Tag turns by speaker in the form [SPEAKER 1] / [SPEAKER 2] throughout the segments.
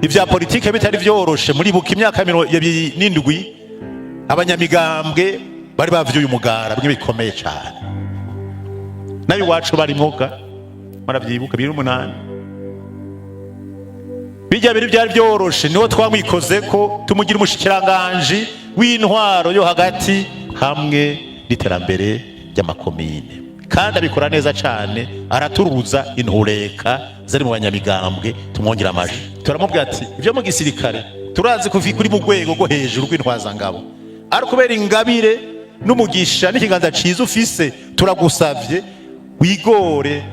[SPEAKER 1] ivya politike bitari vyoroshe muri buka imyaka 27 abanyamigambwe bari bavyuye umugara bimwe bikomeye cyane nayo wacu bari mwoga maravyibuka 2008 bijya biri byari vyoroshe niho twamwikoze ko tumugira umushikiranganje w'intwaro yo hagati hamwe n'iterambere ry'amakomine kandi abikora neza cyane araturuza intureka zari mu banyamigambwe tumwongera amaji turamubwira ati ivyo mu gisirikare turazi kuvi kuri mu rwego rwo hejuru rw'intwaza ngabo ari kubera ingabire n'umugisha n'ikiganza ciza ufise turagusavye wigore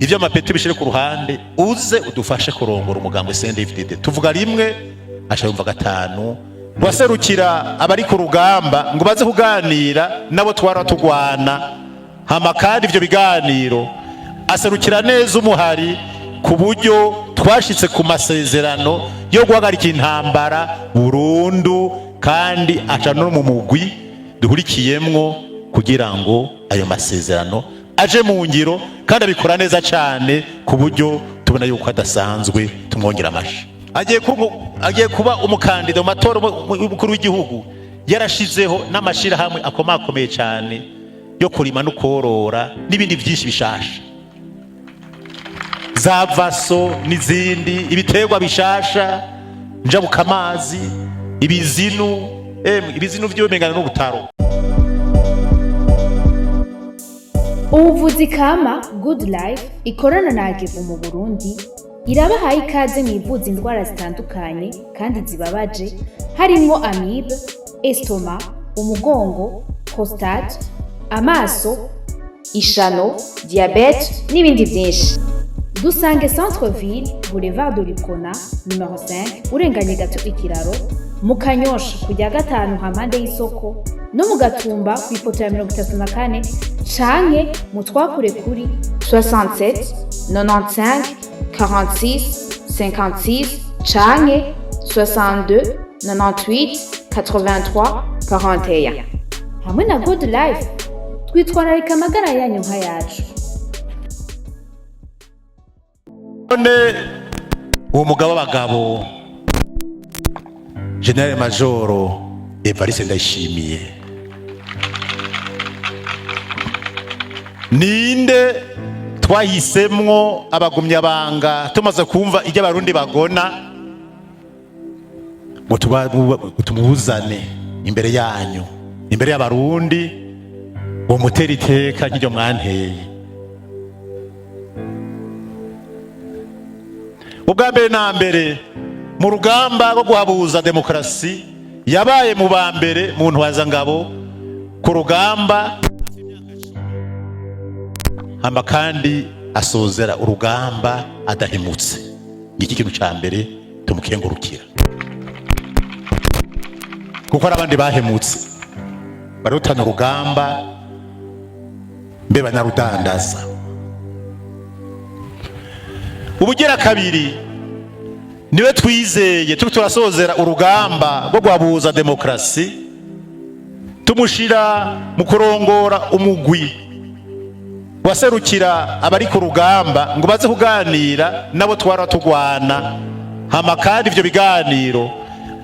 [SPEAKER 1] ivyo amapeti bishire ku ruhande uze udufashe kurongora umugambo CNDD-FDD tuvuga rimwe acha yumva gatanu waserukira abari ku rugamba ngo baze kuganira nabo twara tugwana hama kandi ivyo biganiro aserukira neza umuhari ku buryo twashitse ku masezerano yo guhagarika intambara burundu kandi aca no mu mugwi duhurikiyemwo kugira ngo ayo masezerano aje mu ngiro kandi abikora neza cyane ku buryo tubona yuko adasanzwe tumwongera amashi agiye kuba umukandida mu matora y'umukuru w'igihugu yarashizeho n'amashira hamwe akomakomeye cyane yo kurima no korora n'ibindi byinshi bishasha za vaso n'izindi ibiterwa bishasha njabuka amazi ibizinu vy'umengana n'ubutaro.
[SPEAKER 2] Ubuvuzi kama Good Life ikorana na AGEVO mu Burundi irabahaye ikaze mwivuza indwara zitandukanye kandi zibabaje harimo amibe, estoma, umugongo, prostate, amaso, ishano, diabete n'ibindi byinshi. Dusange Centre Ville, Boulevard de Lukona, numero 5, urenganye gato ikiraro, mu Kanyosha kujya gatanu hamande y'isoko, no mu Gatumba ku ipoto ya 34 canke mu twakure kuri 67 95 46 56 canke 62 98 83 41. Hamwe na Good Life twitwararika amagara yanyu nka yacu.
[SPEAKER 1] None uwo mugabo w'abagabo General Major Evariste Ndayishimiye ninde twahisemwo abagumya banga tumaze kumva ijya abarundi bagona ngo tumuzane imbere yanyu imbere y'abarundi uwo mutera iteka nk'iryo mwanteye. Ubwa mbere na mbere mu rugamba rwo guhabuza demokrasi yabaye mu ba mbere mu ntwaza ngabo ku rugamba hama kandi asozera urugamba adahimutse. Iki kintu ca mbere tumukengurukira kuko abandi bahemutse barutana urugamba mbe banarudandaza. Ubugira kabiri niwe twizeye turasozera urugamba rwo guhabuza demokrasi tumushira mu kurongora umugwi waserukira abari ku rugamba ngo baze kuganira nabo twara tugwana hama kandi ivyo biganiro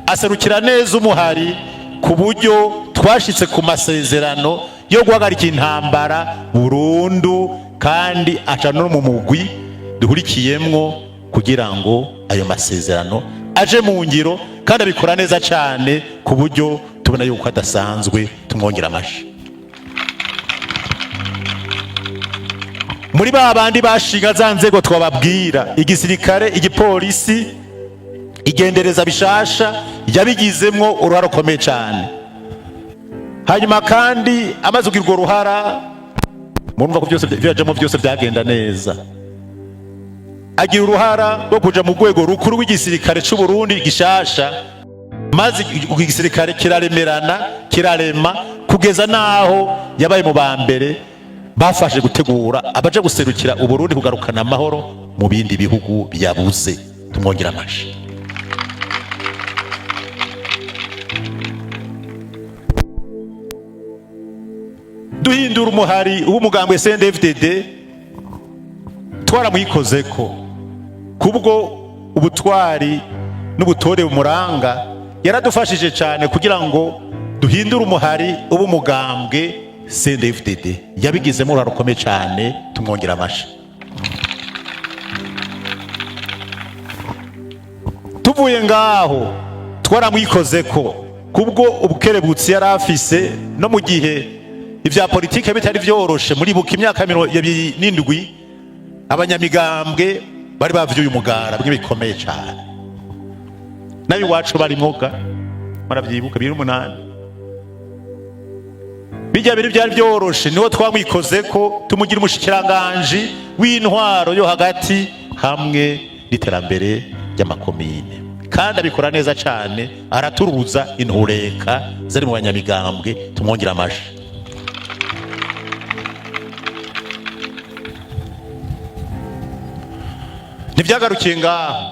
[SPEAKER 1] aserukira neza umuhari ku buryo twashitse ku masezerano yo guhagarika intambara burundu kandi aca no mu mugwi duhurikiyemwo kugira ngo ayo masezerano aje mu ngiro kandi abikora neza cyane ku buryo tubona yuko adasanzwe tumwongera amashi. Muri babandi bashinga za nzego twababwira igisirikare igipolisi igendereza bishasha yabigizemwo uruhara rukomeye cyane. Hanyuma kandi amaze kugirwa uruhara murumva ko byose byajemo byose byagenda neza. Agira uruhara rwo kuja mu rwego rukuru w'igisirikare cy'u Burundi gishasha maze igisirikare kiraremerana kirarema kugeza naho yabaye mu ba mbere bafashe gutegura abaje guserukira u Burundi kugarukana amahoro mu bindi bihugu byabuze. Tumwongera amashi. Duhindura umuhari w'umugambwe CNDD-FDD twaramwikozeko kubwo ubutwari n'ubutore bumuranga yaradufashije cyane kugira ngo duhindure umuhari uba umugambwe CNDD-FDD. Yabigizemo uruhare rukomeye cyane, tumwongera amashi. Tuvuye ngaho twaramwikoze ko kubwo ubukerebutsi yari afise, no mu gihe ivya politike bitari vyoroshe muri buka imyaka 27 abanyamigambwe bari bavyuye umugara bimwe bikomeye cyane. Nabi wacu bari mwoga maravyibuka 2008 bijya biri byari vyoroshe, niho twamwikoze ko tumugira umushikiranganje w'intwaro yo hagati hamwe n'iterambere ry'amakomine, kandi abikora neza cyane, araturuza intureka zari mu banyamigambwe, tumwongera amashi. Ntibyagarukiye ngaho,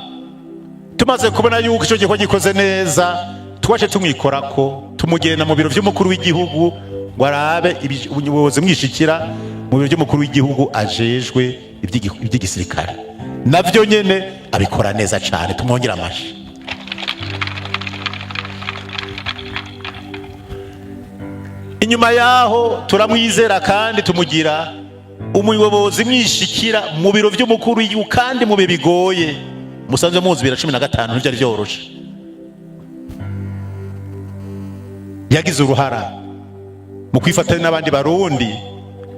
[SPEAKER 1] tumaze kubona yuko icyo gikorwa gikoze neza, twaje tumwikorako tumugenda mu biro by'umukuru w'igihugu ngo arabe ubuyobozi mwishikira mu biro by'umukuru w'igihugu ajejwe iby'igisirikare, navyo nyene abikora neza cyane, tumwongera amashi. Inyuma yaho turamwizera kandi tumugira umuyobozi mwishikira mu biro by'umukuru w'igihugu, kandi mu bihe bigoye. Musanze muzi 2015 ntibyari vyoroshe, yagize uruhara mu kwifatanya n'abandi barundi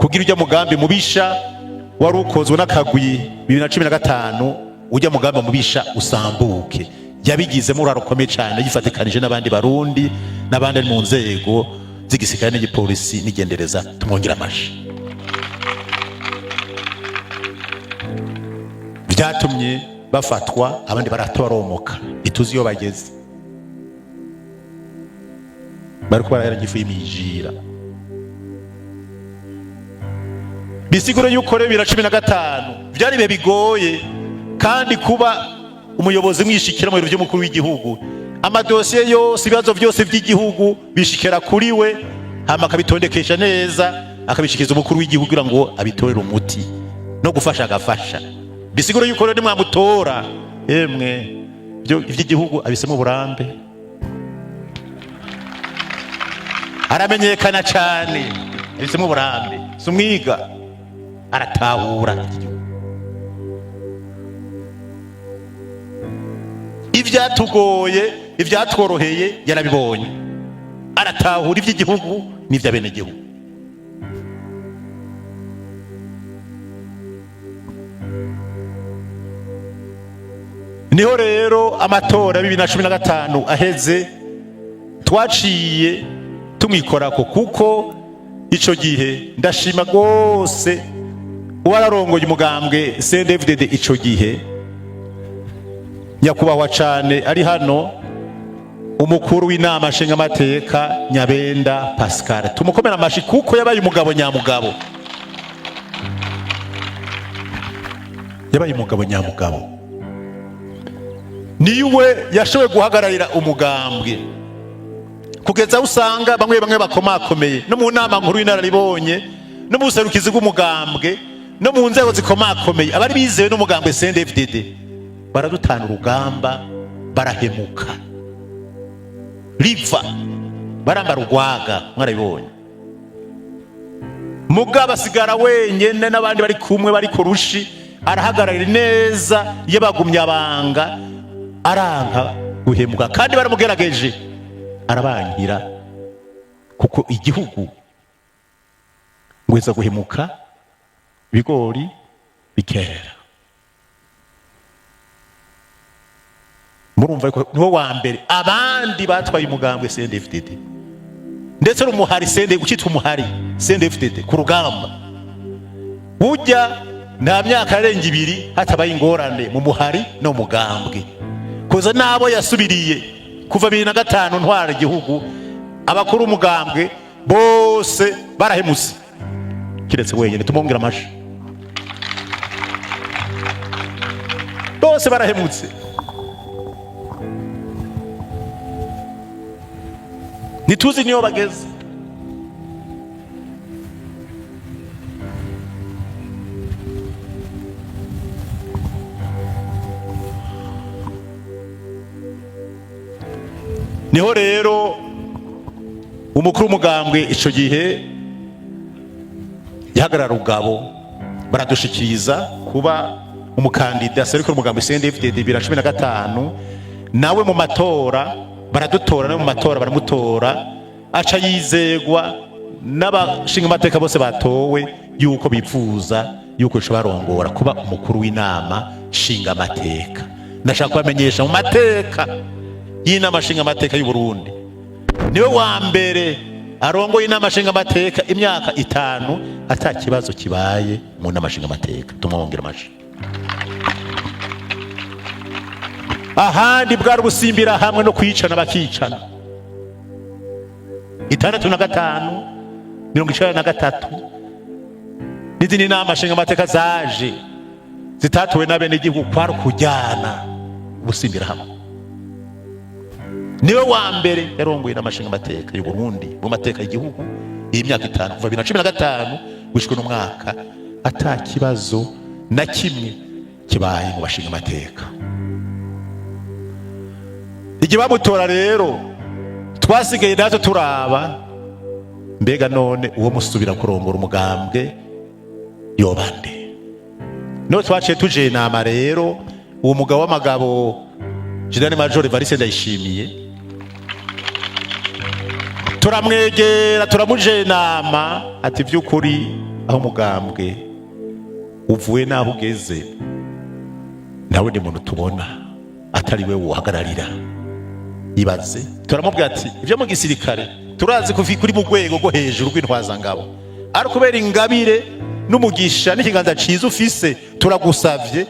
[SPEAKER 1] kugira ujya mugambi mubisha wari ukozwe n'akagwi 2015, ujya mugambi mubisha usambuke. Yabigizemo uruhare rukomeye cyane, yifatikanije n'abandi barundi n'abandi mu nzego z'igisirikare n'igipolisi n'igendereza, tumwongera amashi. Byatumye bafatwa, abandi baratoromoka, ituzi iyo bageze, bari kuba yaragifu y'imijira. Bisigura yuko rero 2015 byari bihe bigoye, kandi kuba umuyobozi mwishikira mu biro by'umukuru w'igihugu, amadosiye yose, ibibazo byose by'igihugu bishikira kuri we, hama akabitondekesha neza, akabishikiza umukuru w'igihugu kugira ngo abitorere umuti no gufasha agafasha. Bisigura yuko rero nimwamutora, emwe iby'igihugu abisemo uburambe, aramenyekana cyane, abisemo uburambe, sumwiga aratahura ivyatugoye, ivyatworoheye yarabibonye, aratahura iby'igihugu n'ivy'abenegihugu. Niho rero amatora ya 2015 aheze, twaciye tumwikorako, kuko ico gihe ndashima gose uwararongoye umugambwe CNDD-FDD ico gihe, nyakubahwa cane ari hano, umukuru w'inama nshingamateka Nyabenda Pascal, tumukomera amashi kuko yabaye umugabo nyamugabo, yabaye umugabo nyamugabo. Niwe yashoboye guhagararira umugambwe kugeza usanga bamwe bakomakomeye no mu nama nkuru y'inararibonye, no mu buserukizi bw'umugambwe, no mu nzego zikomakomeye, abari bizewe n'umugambwe CNDD-FDD baradutana urugamba, barahemuka riva, barambara urwaga, mwarabibonye. Mugabo asigara wenyene n'abandi bari kumwe, bari kurushi, arahagararira neza y'abagumye abanga, aranka guhemuka, kandi baramugerageje arabangira, kuko igihugu ngweza guhemuka bigori bikera. Murumva ko niwo wa mbere, abandi batwaye umugambwe CNDD-FDD, ndetse n'umuhari ukitwa umuhari CNDD-FDD ku rugamba, burya nta myaka yarenga 2 hatabaye ingorane mu muhari no mugambwe, koza nabo yasubiriye kuva 2005 ntwara igihugu, abakuru umugambwe bose barahemutse, kiretse wenyine, tumwongera amashi, bose barahemutse. Nituzi niyo bageze. niho rero umukuru w'umugambwe ico gihe yahagarara Rugabo baradushikiriza kuba umukandida serukira umugambwe CNDD-FDD 2015 nawe mu matora baradutora, nawe mu matora baramutora, aca yizegwa n'abashinga amateka bose batowe yuko bifuza yuko barongora kuba umukuru w'inama shinga amateka. Ndashaka kubamenyesha mu mateka y'inama shinga amateka y'u Burundi niwe wa mbere arongoye inama shinga amateka imyaka 5 ata kibazo kibaye mu nama shinga amateka. Tumwongera amashi. Ahandi bwari ubusimbira hamwe no kwicana bakicana. 65 93 n'izindi nama shinga amateka zaje zitatuwe n'abene igihugu kwari kujyana ubusimbira hamwe. Niwe wa mbere yarongoye n'amashinga amateka y'u Burundi mu mateka y'igihugu imyaka 5 kuva 2015 gushika no mwaka ata kibazo na kimwe kibaye mu bashinga amateka. Igihe bamutora rero twasigaye natwe turaba mbega none uwo musubira kurongora umugambwe yobande. No twaciye tuje inama rero uwo mugabo w'amagabo General Major Evariste Ndayishimiye turamwegera turamuje inama ati vy'ukuri aho umugambwe uvuye naho ugeze nawe ni muntu tubona atari we wohagararira. Ibaze turamubwira ati ivyo mu gisirikare turazi kuvi kuri mu rwego rwo hejuru rw'intwaza ngabo ari kubera ingabire n'umugisha n'ikiganza ciza ufise turagusavye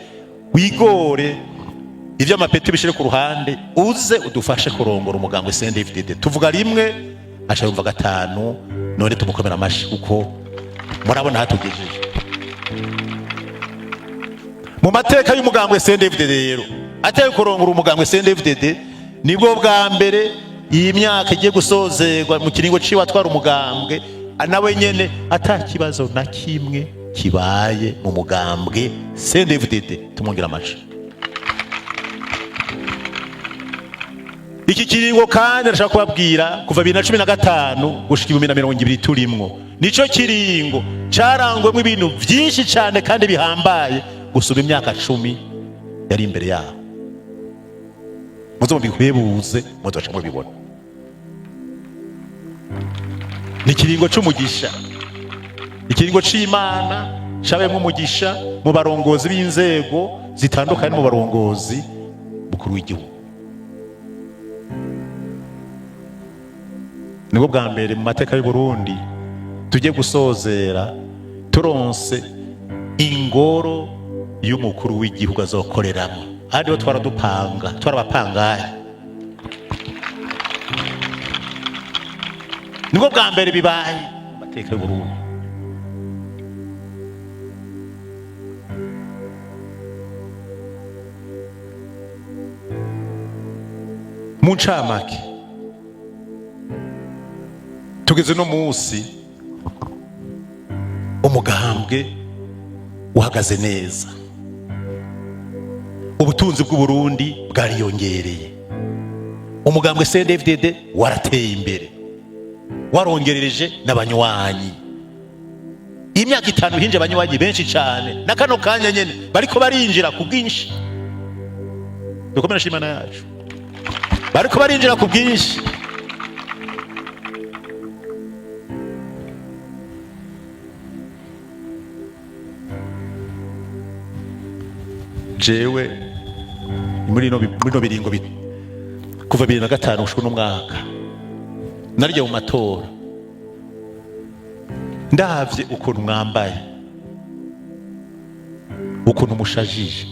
[SPEAKER 1] wigore ivyo amapeti bishire ku ruhande uze udufashe kurongora umugambwe CNDD-FDD. Tuvuga rimwe acha yumva 5 none tumukomera amashi kuko murabona hatugejeje mu mateka y'umugambwe CNDD-FDD. Rero ateye kurongora umugambwe CNDD-FDD nibwo bwa mbere iyi myaka igiye gusozerwa mu kiringo ciwa twara umugambwe nawe nyene ata kibazo na kimwe kibaye mu mugambwe CNDD-FDD. Tumwongera amashi. Iki kiringo kandi ndashaka kubabwira kuva 2015 gushika 2020 turimwo nico kiringo carangwemo ibintu vyinshi cyane kandi bihambaye gusuba imyaka 10 yari imbere yaho. Muzo bihwebuze muzo cyangwa bibona ni kiringo c'umugisha, ikiringo c'Imana cabemwe umugisha mu barongozi b'inzego zitandukanye mu barongozi bukuru w'igihugu. Nibwo bwa mbere mu mateka y'u Burundi tujye gusozera turonse ingoro y'umukuru w'igihugu azokoreramo. Hadi bo twaradupanga twarabapangaye. Nibwo bwa mbere bibaye mu mateka y'u Burundi. Mu ncamake tugeze no munsi umugambwe uhagaze neza, ubutunzi bw'u Burundi bwariyongereye, umugambwe CNDD-FDD warateye imbere, warongerereje n'abanywanyi. Imyaka 5 hinje abanywanyi benshi cyane na kano kanya nyene bariko barinjira ku bwinshi. Dukomera shimana yacu bariko barinjira ku bwinshi. Jewe muri no biringo kuva 2005 gushika no mwaka naryo mu matora ndavye ukuntu mwambaye, ukuntu mushajije,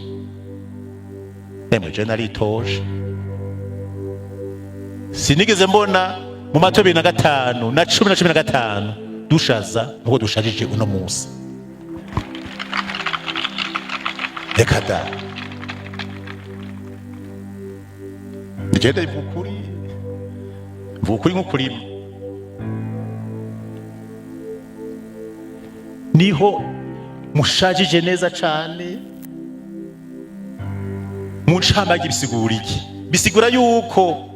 [SPEAKER 1] je naritoje. Sinigeze mbona mu matora 2005 na 10 na 2015 dushaza nkuko dushajije uno munsi. Dekada Nigenda vukuri nk'ukurima niho mushajije neza cyane. Mu ncamake bisigura iki? Bisigura yuko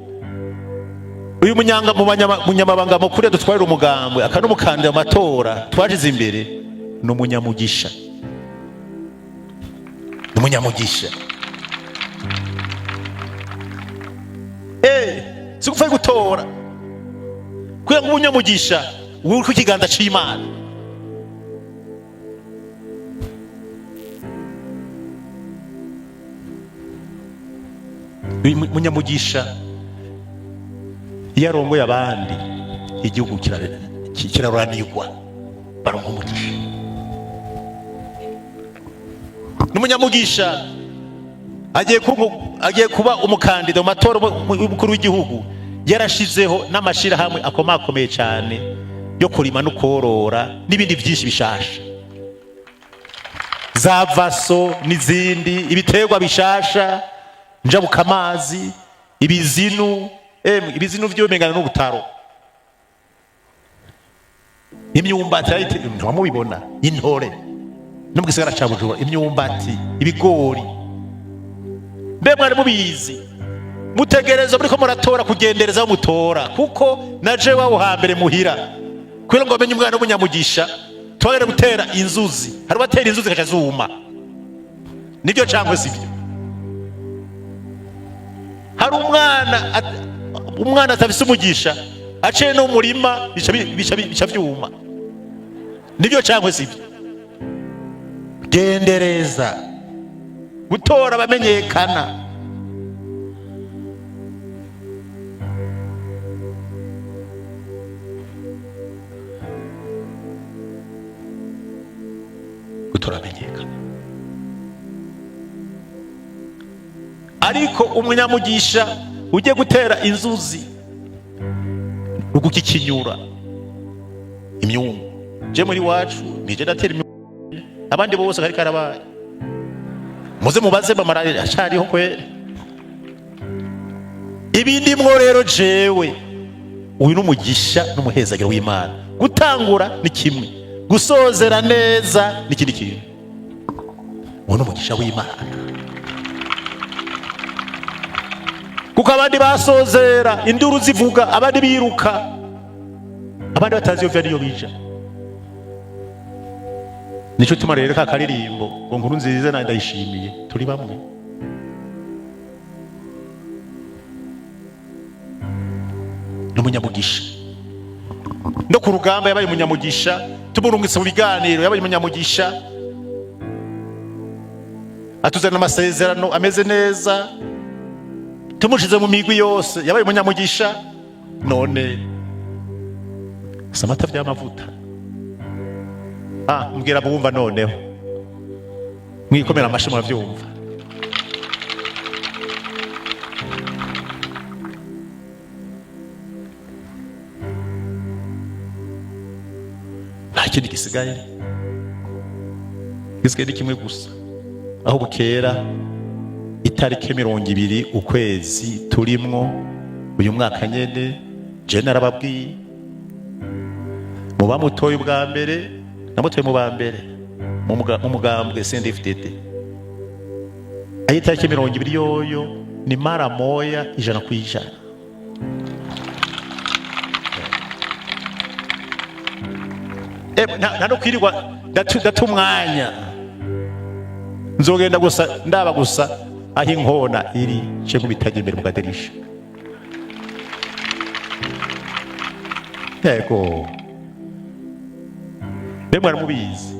[SPEAKER 1] uyu munyamabanga mukuru dutwarira umugambwe akana umukandida amatora twajize imbere no munyamugisha sikupfa gutora kuya ngo umunyamugisha uri ku kiganza c'Imana. Munyamugisha iyo arongoye abandi igihugu kiraranirwa baronka umugisha. N'umunyamugisha agiye kuba umukandida mu matora y'umukuru w'igihugu, yarashizeho n'amashirahamwe akomakomeye cyane yo kurima no korora n'ibindi byinshi bishasha, za vaso n'izindi ibiterwa bishasha, njabuka amazi, ibizinu vy'omengana n'ubutaro, imyumbati ntiwamubibona, intore no mu gisagara ca Bujumbura, imyumbati, ibigori. Mbe mwari mubizi mutegereza muriko muratora kugendereza aho mutora, kuko naje waho hambere muhira kugira ngo bamenye umwana w'umunyamugisha twagere gutera inzuzi, hari batera inzuzi kaca zuma, nibyo cyangwa sibyo? Hari umwana atafise umugisha aciye no murima bica vyuma, nibyo cyangwa sibyo? Gendereza gutora bamenyekana. Gutora bamenyekana. Ariko umunyamugisha ujye gutera inzuzi ugukikinyura imyungu. Je muri wacu nije ndatera imyungu, abandi bose kari karabaye. Muze mubaze bamara acariho kwe. Ibindi mwo rero jewe uyu n'umugisha n'umuhezagiro w'Imana. Gutangura ni kimwe, gusozera neza ni kindi kintu. Uyu n'umugisha w'Imana. Kuko abandi basozera induru zivuga, abandi biruka, abandi batazi iyo vyariyo bija. Nico tuma rero ka karirimbo ngo nkuru nziza na ndayishimiye turi bamwe. N'umunyamugisha no ku rugamba yabaye umunyamugisha, tumurungitse mu biganiro yabaye umunyamugisha, atuzana amasezerano ameze neza, tumushize mu migwi yose yabaye umunyamugisha. None samata vy'amavuta mbwira bumva noneho mwikomera amashi muravyumva. Nta kindi gisigaye ni kimwe gusa, aho bukera itariki 20 ukwezi turimwo uyu mwaka nyene, je narababwiye muba mutoye ubwa mbere namutoye mu ba mbere mu mugambwe CNDD-FDD. Ayi tariki 20 yoyo ni mara moya 100%. Nano kwirirwa datumwanya nzogenda gusa ndaba gusa aho inkona iri cyo kubitajya imbere mu kaderisha. Yego mwari mubizi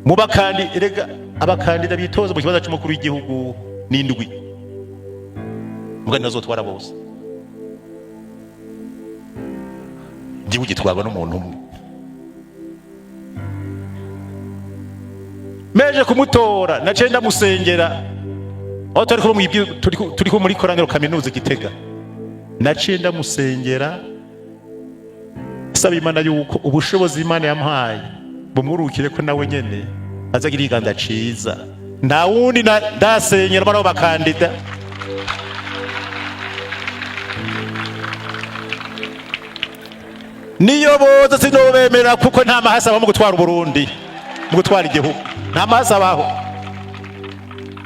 [SPEAKER 1] mubakandi erega abakandida bitoza mu kibazo cy'umukuru w'igihugu n'indwi mugani nazotwara bose, igihugu gitwarwa n'umuntu umwe. Meje kumutora naciye ndamusengera aho turi muri koraniro kaminuza Gitega, naciye ndamusengera saba Imana yuko ubushobozi Imana yampaye bumurukire ko nawe nyene azagira iganda ciza. Nta wundi ndasenyera bano bakandida, niyo boza sinobemera kuko nta mahasa mu gutwara Burundi, mu gutwara igihugu nta mahasa baho.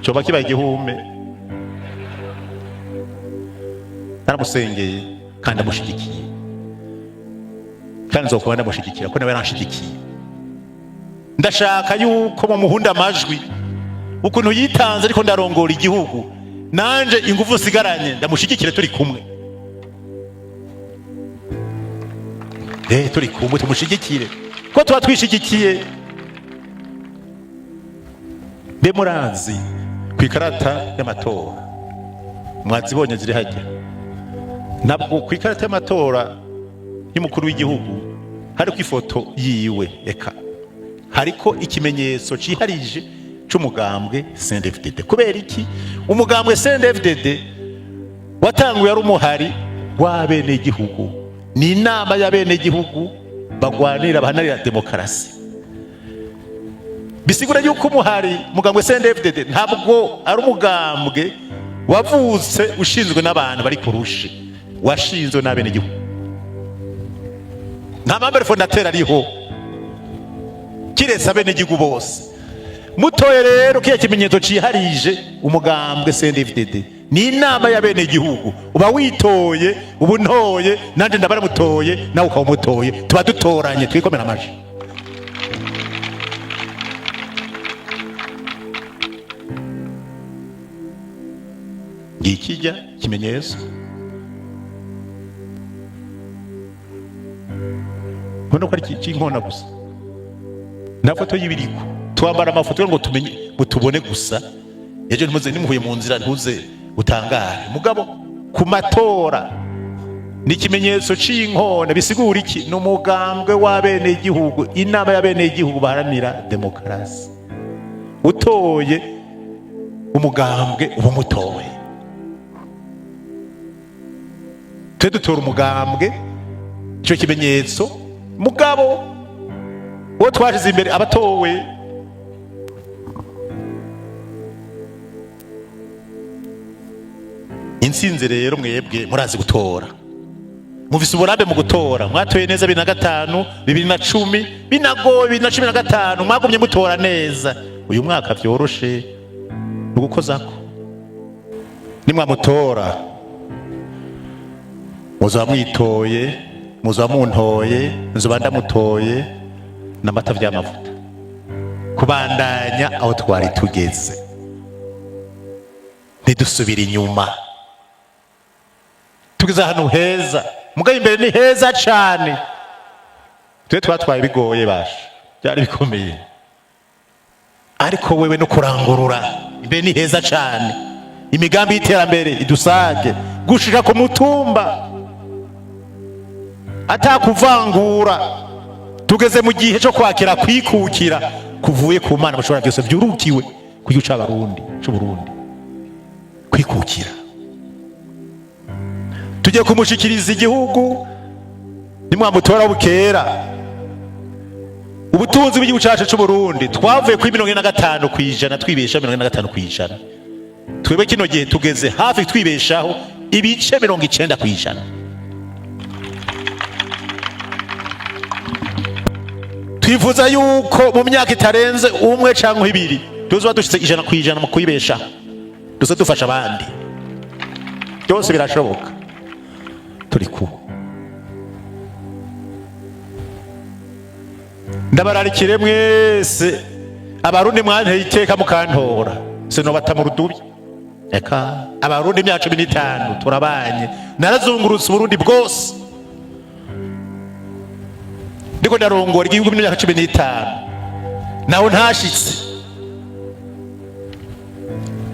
[SPEAKER 1] Coba kibaye igihume naramusengeye kandi amushigikiye kandi nzokuba ndamushigikira ko nawe yaranshigikiye. Ndashaka yuko mu muhunda amajwi ukuntu yitanze ariko ndarongora igihugu, nanje ingufu sigaranye ndamushigikire turi kumwe. Turi kumwe tumushigikire ko tuba twishigikiye. Mbe murazi kwikarata y'amatora mwazibonye ziri hajya, nabwo kwikarata y'amatora y'umukuru w'igihugu hariko ifoto yiwe, eka hariko ikimenyetso ciharije c'umugambwe CNDD-FDD. Kubera iki? Umugambwe CNDD-FDD watanguye ari umuhari w'abene igihugu, ni inama y'abene igihugu bagwanira bahanarira demokarasi. Bisigura yuko umuhari mugambwe CNDD-FDD ntabwo ari umugambwe wavutse ushinzwe n'abantu bari kurushi, washinzwe n'abene igihugu. Nta membre fondateur ariho kiretse abene igihugu bose. Mutoye rero kiya kimenyetso ciharije umugambwe CNDD-FDD ni inama y'abene igihugu. Uba witoye, ubu ntoye, nanje ndabara mutoye, nawe ukaba mutoye, tuba dutoranye twikomera amaji. Ngikijya kimenyetso. Mbona ko ari kinkona gusa. Na foto y'ibiriko. Twambara amafoto ngo tumenye mutubone gusa. Ejo ntimuze nimuhuye mu nzira ntuze utangare. Mugabo ku matora ni kimenyetso c'inkona. Bisigura iki? No mugambwe w'abene igihugu, inama y'abene igihugu baharanira demokarasi. Utoye umugambwe uba mutoye. Twe dutora umugambwe ico kimenyetso, mugabo uwo twashize imbere abatowe. Intsinzi rero mwebwe murazi gutora, muvise uburambe mu gutora. Mwatoye neza 2005, 2010, binagoye 2015, mwagumye mutora neza. Uyu mwaka vyoroshe ugukozako. Nimwamutora muzoba mwitoye, muzoba muntoye, nzoba ndamutoye n'amata vy'amavuta kubandanya aho twari tugeze. Ntidusubira inyuma, tugeze ahantu heza. Mugaye imbere ni heza cane. Twe twatwaye bigoye basha, byari bikomeye, ariko wewe no kurangurura imbere ni heza cane. Imigambi y'iterambere idusage gushika ku mutumba atakuvangura. Tugeze mu gihe cyo kwakira kwikukira kuvuye ku Mana bashobora byose byurukiwe ku gihugu c'Abarundi c'Uburundi. Kwikukira tugiye kumushikiriza igihugu. Nimwamutora bukera ubutunzi bw'igihugu cyacu c'Uburundi twavuye kuri 45% twibesha 45%. Twebwe kino gihe tugeze hafi twibeshaho ibice 90%. Twifuza yuko mu myaka itarenze umwe canke ibiri tuzoba dushitse 100% mu kwibesha, duze dufasha abandi. Byose birashoboka, turi ku. Ndabararikire mwese Abarundi mwanteye iteka mukantora, sinobata mu rudubi. Eka Abarundi imyaka 15 turabanye, narazungurutse Burundi bwose ndiko ndarongora igihugu mu myaka 15. Naho ntashitse,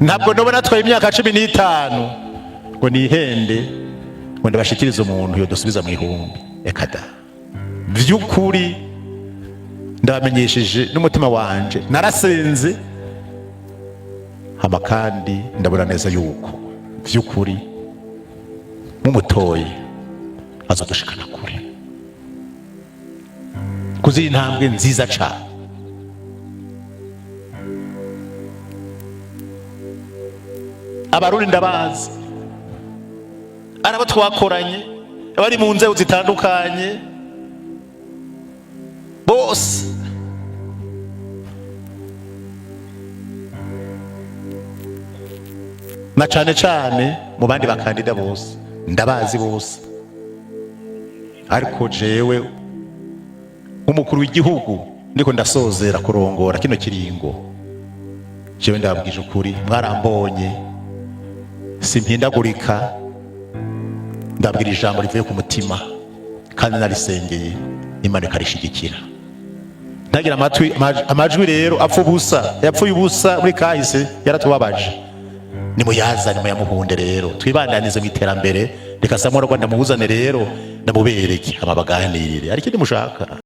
[SPEAKER 1] ntabwo nobona natwaye imyaka 15 ngo nihende ngo ndabashikiriza umuntu yo dusubiza mu ihumbi. Eka da, vy'ukuri ndabamenyesheje n'umutima wanje, narasenze hama kandi ndabona neza yuko vy'ukuri mumutoye azodushikana kure kuzi intambwe nziza cyane. Abarundi ndabazi, arabo twakoranye, abari mu nzego zitandukanye bose. Na cane cane mu bandi bakandida bose ndabazi bose. ariko jewe umukuru w'igihugu ndiko ndasozera kurongora kino kiringo, jewe ndabwije ukuri, mwarambonye simpindagurika, ndabwira ijambo rivuye ku mutima kandi narisengeye, Imana ikarishigikira. Ndagira amajwi rero apfa ubusa, yapfuye ubusa muri kahise, yaratubabaje. Nimuyazane muyamuhunde rero, twibandanize mu iterambere, reka Samura Rwanda mubuzane rero, ndamubereke amabaganirire, ariko ndi mushaka